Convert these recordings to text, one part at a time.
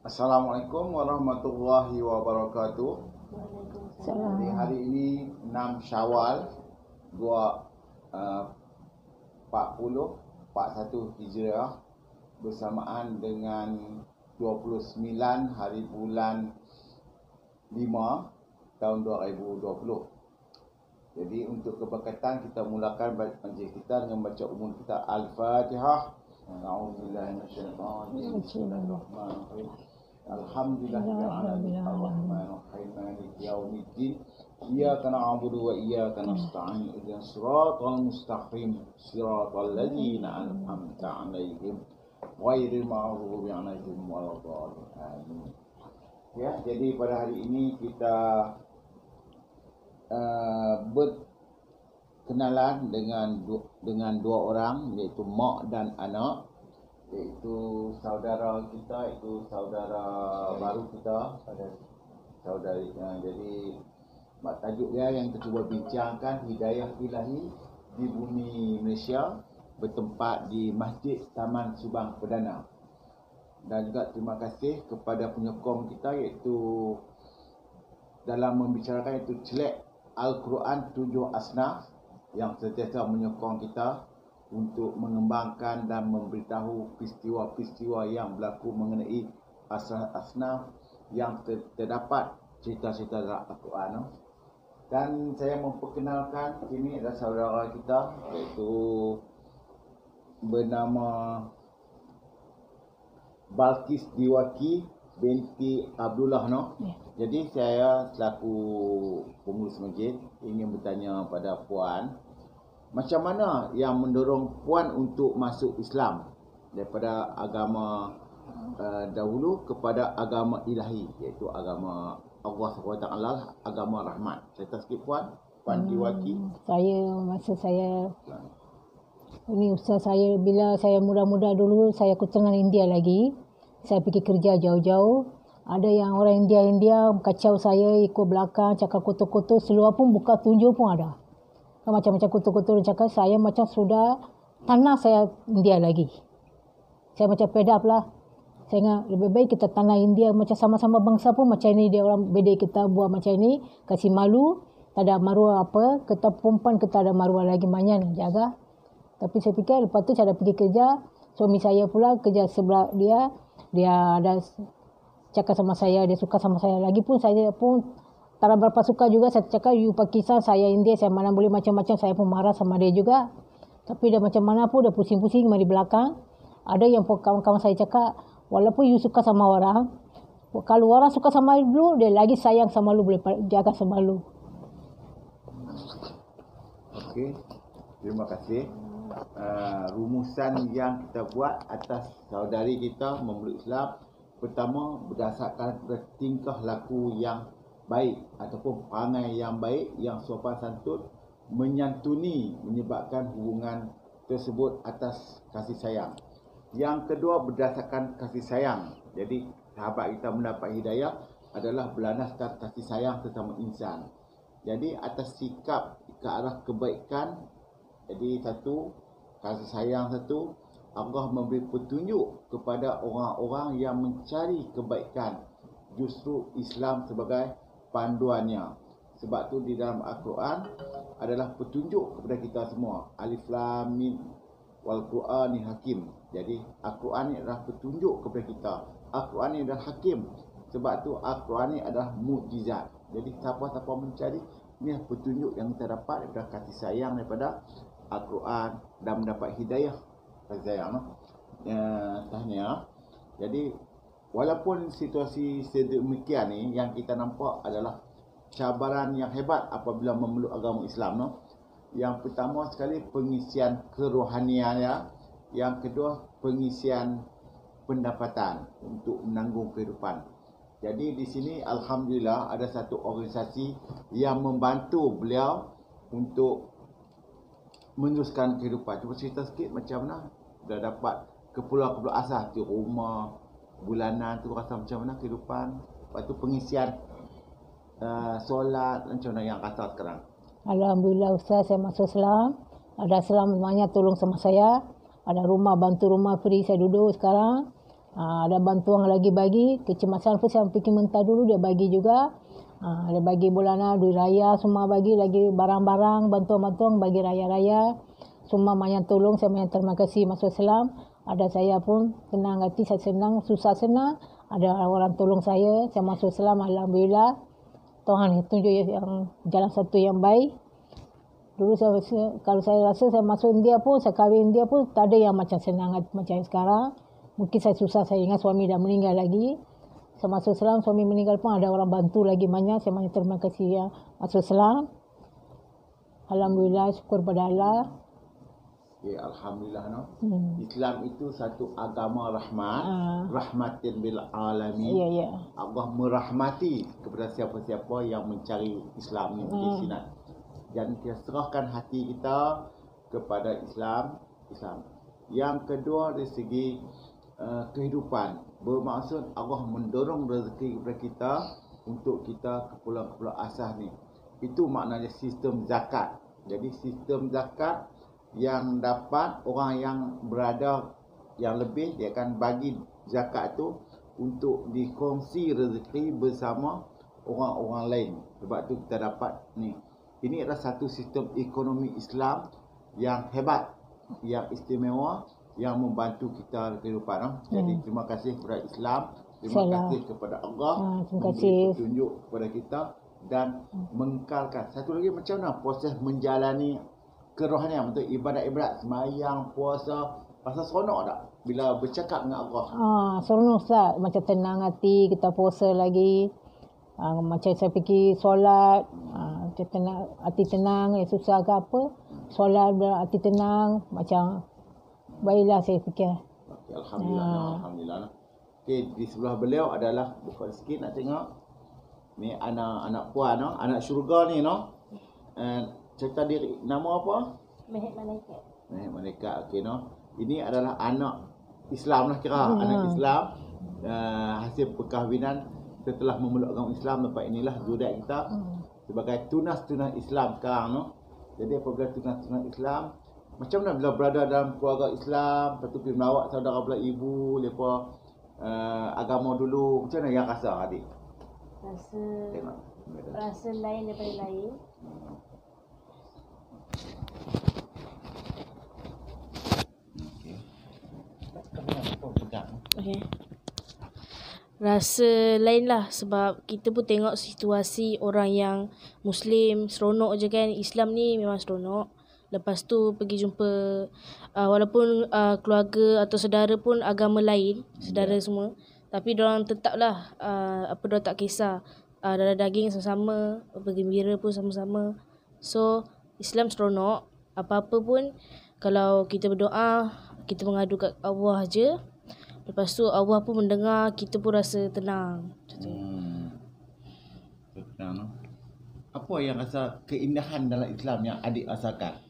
Assalamualaikum warahmatullahi wabarakatuh. Jadi hari ini 6 Syawal 1441 Hijriah bersamaan dengan 29 hari bulan 5 tahun 2020. Jadi untuk keberkatan kita mulakan majlis kita dengan baca umum kita Al-Fatihah. A'udzubillahi minasyaitonir rajim. Bismillahirrahmanirrahim. Alhamdulillahirabbil alamin maliki yaumiddin iyyaka na'budu wa iyyaka nasta'in ihdinas siratal mustaqim siratal ladzina an'amta 'alaihim ghairil maghdubi 'alaihim waladdallin. Ya, jadi pada hari ini kita berkenalan dengan dua orang, iaitu mak dan anak, iaitu saudara kita, iaitu saudara baru kita, saudari. Jadi tajuk dia yang kita cuba bincangkan, hidayah ilahi di bumi Malaysia, bertempat di Masjid Taman Subang Perdana. Dan juga terima kasih kepada penyokong kita, iaitu dalam membicarakan itu Celek Al-Quran 7 Asnaf, yang sentiasa menyokong kita untuk mengembangkan dan memberitahu peristiwa-peristiwa yang berlaku mengenai asnaf yang terdapat cerita-cerita dalam Al-Quran. Dan saya memperkenalkan ini adalah saudara kita, iaitu bernama Balkis Diwaki binti Abdullah, no? Jadi saya selaku pengurus masjid ingin bertanya pada puan, macam mana yang mendorong puan untuk masuk Islam daripada agama dahulu kepada agama ilahi, iaitu agama Allah SWT, agama rahmat. Cerita sikit puan Diwaki. Masa saya ini usaha saya, bila saya muda-muda dulu, saya keturunan India lagi. Saya pergi kerja jauh-jauh. Ada yang orang India kacau saya, ikut belakang, cakap kotor-kotor, seluar pun buka tunjuk pun ada. Macam-macam kotor-kotor cakap saya, macam sudah tanah saya India lagi. Saya macam fed up lah. Saya ingat lebih baik kita tanah India, macam sama-sama bangsa pun macam ini, dia orang beda kita buat macam ini, kasih malu, tak ada maruah apa, kita perempuan kita ada maruah lagi, banyak nak jaga. Tapi saya fikir lepas tu saya dah pergi kerja, suami saya pula kerja sebelah dia ada cakap sama saya, dia suka sama saya. Lagipun saya pun tak berapa suka juga, saya cakap you Pakistan, saya India, saya mana boleh macam-macam, saya pun marah sama dia juga. Tapi dia macam mana pun dia pusing-pusing di belakang. Ada yang kawan-kawan saya cakap, walaupun you suka sama orang, kalau orang suka sama lu, dia lagi sayang sama lu, boleh jaga sama lu. Okey, terima kasih. Rumusan yang kita buat atas saudari kita memeluk Islam, pertama berdasarkan tingkah laku yang baik ataupun perangai yang baik, yang sopan santun, menyantuni, menyebabkan hubungan tersebut atas kasih sayang. Yang kedua berdasarkan kasih sayang. Jadi sahabat kita mendapat hidayah adalah berlandaskan kasih sayang sesama insan. Jadi atas sikap ke arah kebaikan, jadi satu kasih sayang, satu Allah memberi petunjuk kepada orang-orang yang mencari kebaikan, justru Islam sebagai panduannya. Sebab tu di dalam Al-Quran adalah petunjuk kepada kita semua. Alif Lam Mim wal Qur'anil Hakim. Jadi Al-Quran ni adalah petunjuk kepada kita. Al-Quran ni adalah hakim. Sebab tu Al-Quran ni adalah mukjizat. Jadi siapa-siapa mencari, ini petunjuk yang kita dapat daripada kasih sayang daripada Al-Quran dan mendapat hidayah kasih sayang. Tahniah. Jadi walaupun situasi sedemikian ni, yang kita nampak adalah cabaran yang hebat apabila memeluk agama Islam, no? Yang pertama sekali pengisian kerohanian, ya. Yang kedua pengisian pendapatan untuk menanggung kehidupan. Jadi di sini alhamdulillah ada satu organisasi yang membantu beliau untuk meneruskan kehidupan. Cuba cerita sikit macam mana dah dapat keperluan asas tu, rumah bulanan tu, rasa macam mana kehidupan. Lepas tu pengisian solat macam mana yang rasa sekarang? Alhamdulillah Ustaz, saya masuk Islam. Ada Islam banyak tolong sama saya. Ada rumah, bantu rumah free saya duduk sekarang. Ada bantuan lagi bagi, kecemasan pun saya fikir mentah dulu dia bagi juga. Dia bagi bulanan, duit raya semua bagi, lagi barang-barang, bantuan-bantuan bagi raya-raya. Semua banyak tolong, saya banyak terima kasih masuk Islam. Ada saya pun senang hati, saya senang, susah senang. Ada orang tolong saya masuk Islam, alhamdulillah. Tuhan tunjuk yang jalan satu yang baik. Dulu kalau saya rasa saya masuk India pun, saya kahwin India pun tak ada yang macam senang macam sekarang. Mungkin saya susah, saya ingat suami dah meninggal lagi. Saya masuk Islam, suami meninggal pun ada orang bantu lagi banyak. Saya banyak terima kasih yang masuk Islam. Alhamdulillah, syukur pada Allah. Okay, Alhamdulillah no. Islam itu satu agama rahmat, rahmatin bil alamin. Allah merahmati kepada siapa-siapa yang mencari Islam ni di sini. Dan kita serahkan hati kita kepada Islam. Yang kedua dari segi kehidupan, bermaksud Allah mendorong rezeki kepada kita untuk kita ke pulau-pulau asas ni. Itu maknanya sistem zakat. Jadi sistem zakat yang dapat orang yang berada yang lebih, dia akan bagi zakat tu untuk dikongsi rezeki bersama orang-orang lain. Sebab tu kita dapat ni. Ini adalah satu sistem ekonomi Islam yang hebat, yang istimewa, yang membantu kita kehidupan. Jadi terima kasih kepada Islam, terima kasih kepada Allah, terima kasih petunjuk kepada kita dan mengekalkan. Satu lagi, macam mana proses menjalani kerohanian untuk ibadat-ibadat sembahyang, puasa, pasal seronok tak bila bercakap dengan Allah? Seronok Ustaz, macam tenang hati, kita puasa lagi. Macam saya fikir solat, macam tenang, hati tenang, susah ke apa, solat hati tenang, macam baiklah saya fikir. Okay, Alhamdulillah. Alhamdulillah. Okay, di sebelah beliau adalah, buka sikit nak tengok. Ni anak puan, no? Anak syurga ni, no? Cerita diri, nama apa? Mehet Malaikat. Mehet Malaikat, okey, no? Ini adalah anak Islam lah kira, anak Islam. Hasil perkahwinan setelah memeluk agama Islam, lepas inilah zuriat kita sebagai tunas-tunas Islam sekarang, no? Jadi apabila tunas-tunas Islam, macam mana bila berada dalam keluarga Islam, lepas tu pergi melawat saudara belah ibu, lepas agama dulu, macam mana yang rasa adik? Rasa lain daripada lain. Okay. Rasa lain lah sebab kita pun tengok situasi orang yang Muslim seronok je kan. Islam ni memang seronok. Lepas tu pergi jumpa walaupun keluarga atau saudara pun agama lain, saudara semua, tapi diorang tetaplah diorang tak kisah. Darah daging sama-sama, bergembira pun sama-sama. So Islam seronok. Apa-apa pun kalau kita berdoa, kita mengadu kat Allah je. Lepas tu Allah pun mendengar, kita pun rasa tenang. Tenang. Apa yang rasa keindahan dalam Islam yang adik rasakan?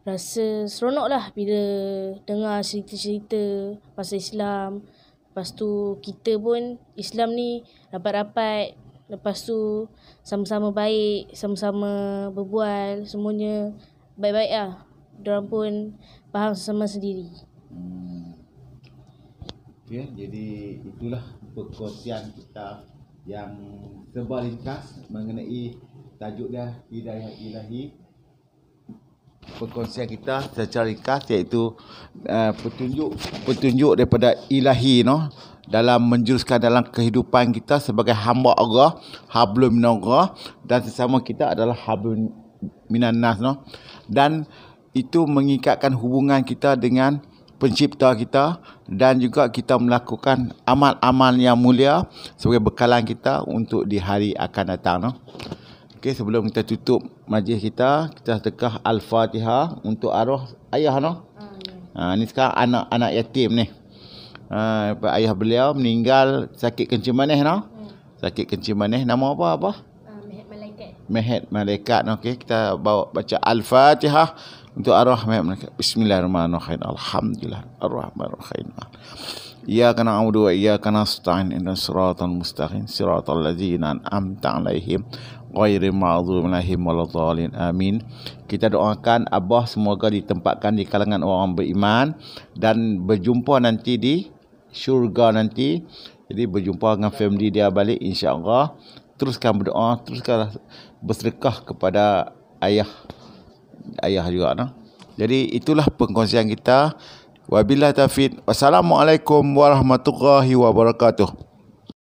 Rasa seronok lah bila dengar cerita-cerita pasal Islam. Lepas tu kita pun Islam ni rapat-rapat. Lepas tu sama-sama baik, sama-sama berbual, semuanya baik-baik lah. Diorang pun faham sesama sendiri. Okay, jadi itulah perkongsian kita yang serba ringkas mengenai tajuk dia Hidayah Ilahi. Perkongsian kita secara ringkas iaitu petunjuk daripada ilahi, no, dalam menjuruskan dalam kehidupan kita sebagai hamba Allah, hablum minallah, dan sesama kita adalah hablum minannas, no, dan itu mengikatkan hubungan kita dengan pencipta kita dan juga kita melakukan amal-amal yang mulia sebagai bekalan kita untuk di hari akan datang, no. Okey, sebelum kita tutup majlis kita sedekah Al-Fatihah untuk arwah ayah, no. Ni sekarang anak-anak yatim ni. Ayah beliau meninggal sakit kencing manis, no. Sakit kencing manis. Nama apa? Mehet Malaikat. Mehet Malaikat. Okey, kita baca Al-Fatihah untuk arwah Mehet Malaikat. Bismillahirrahmanirrahim. Alhamdulillah. Ar-Rahmanir-Rahim. Iyyaka na'budu wa iyyaka nasta'in. Ihdinas siratal mustaqim. Siratal ladzina an'amta 'alaihim ghairil maghdubi 'alaihim waladdallin. Amin. Kita doakan Abah semoga ditempatkan di kalangan orang beriman dan berjumpa nanti di syurga nanti. Jadi berjumpa dengan family dia balik, insya-Allah. Teruskan berdoa, teruskan bersedekah kepada ayah juga nah. Jadi itulah perkongsian kita. Wabillahi taufiq. Wassalamualaikum warahmatullahi wabarakatuh.